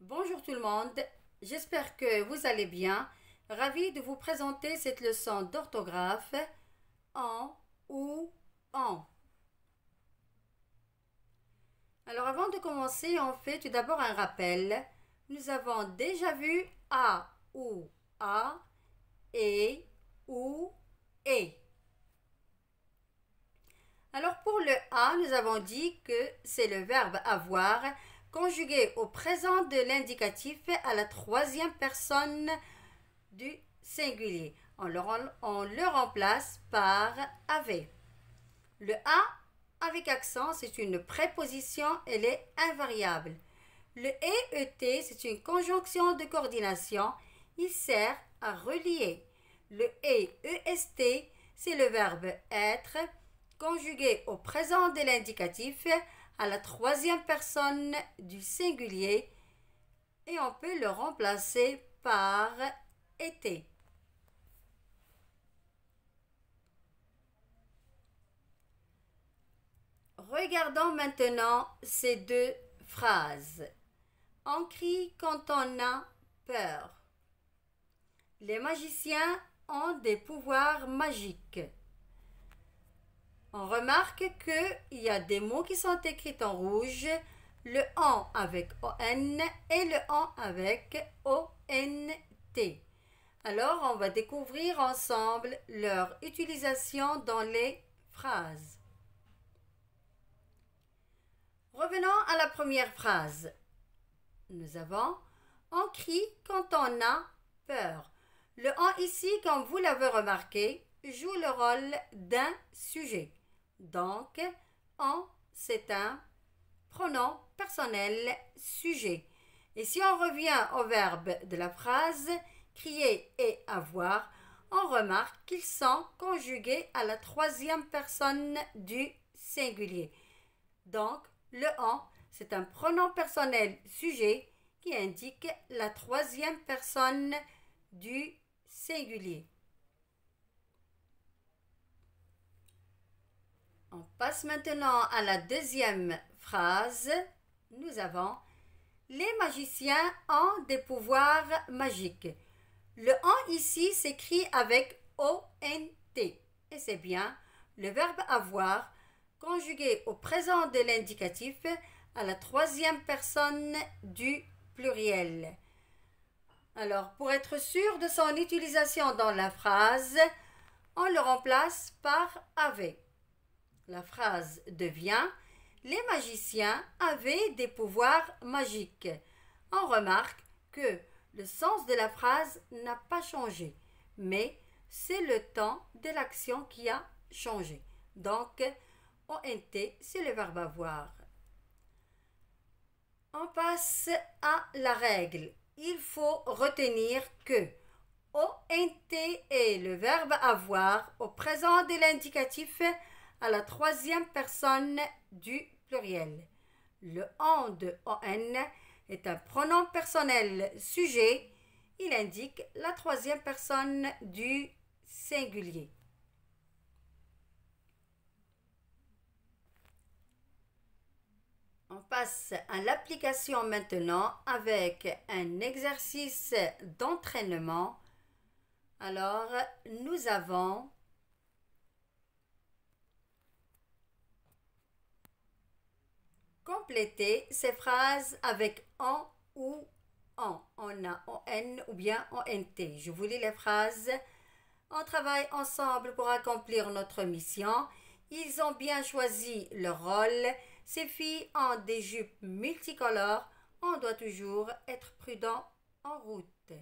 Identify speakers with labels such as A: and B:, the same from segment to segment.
A: Bonjour tout le monde, j'espère que vous allez bien. Ravi de vous présenter cette leçon d'orthographe en ou en. Alors avant de commencer, on fait tout d'abord un rappel. Nous avons déjà vu a ou a et ou et. Alors pour le a, nous avons dit que c'est le verbe avoir conjugué au présent de l'indicatif à la troisième personne du singulier. On le remplace par avait. Le a avec accent, c'est une préposition, elle est invariable. Le et c'est une conjonction de coordination, il sert à relier. Le est, c'est le verbe être conjugué au présent de l'indicatif à la troisième personne du singulier et on peut le remplacer par été. Regardons maintenant ces deux phrases. On crie quand on a peur. Les magiciens ont des pouvoirs magiques. On remarque qu'il y a des mots qui sont écrits en rouge, le en avec on et le en avec ont. Alors, on va découvrir ensemble leur utilisation dans les phrases. Revenons à la première phrase. Nous avons on crie quand on a peur. Le en ici, comme vous l'avez remarqué, joue le rôle d'un sujet. Donc, en, c'est un pronom personnel sujet. Et si on revient au verbe de la phrase, crier et avoir, on remarque qu'ils sont conjugués à la troisième personne du singulier. Donc, le en, c'est un pronom personnel sujet qui indique la troisième personne du singulier. On passe maintenant à la deuxième phrase. Nous avons les magiciens ont des pouvoirs magiques. Le en ici s'écrit avec O-N-T et c'est bien le verbe avoir conjugué au présent de l'indicatif à la troisième personne du pluriel. Alors, pour être sûr de son utilisation dans la phrase, on le remplace par avait. La phrase devient « Les magiciens avaient des pouvoirs magiques ». On remarque que le sens de la phrase n'a pas changé, mais c'est le temps de l'action qui a changé. Donc, ONT, c'est le verbe avoir. On passe à la règle. Il faut retenir que ONT est le verbe avoir au présent de l'indicatif à la troisième personne du pluriel. Le on de on est un pronom personnel sujet. Il indique la troisième personne du singulier. On passe à l'application maintenant avec un exercice d'entraînement. Alors, nous avons complété ces phrases avec en ou en. On a on ou bien ont. Je vous lis les phrases. On travaille ensemble pour accomplir notre mission. Ils ont bien choisi leur rôle. Ces filles ont des jupes multicolores. On doit toujours être prudent en route.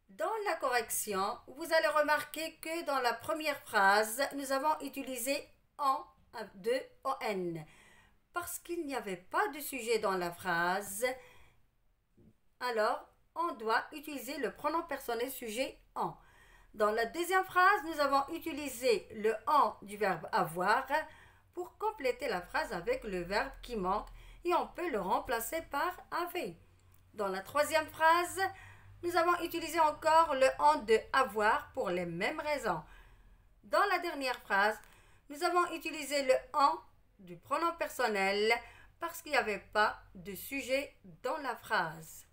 A: Dans la correction, vous allez remarquer que dans la première phrase, nous avons utilisé en de on. Parce qu'il n'y avait pas de sujet dans la phrase, alors on doit utiliser le pronom personnel sujet en. Dans la deuxième phrase, nous avons utilisé le en du verbe avoir pour compléter la phrase avec le verbe qui manque et on peut le remplacer par avait. Dans la troisième phrase, nous avons utilisé encore le en de avoir pour les mêmes raisons. Dans la dernière phrase, nous avons utilisé le en du pronom personnel parce qu'il n'y avait pas de sujet dans la phrase.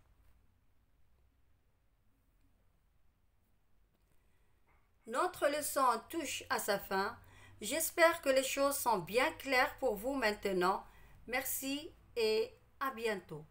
A: Notre leçon touche à sa fin. J'espère que les choses sont bien claires pour vous maintenant. Merci et à bientôt.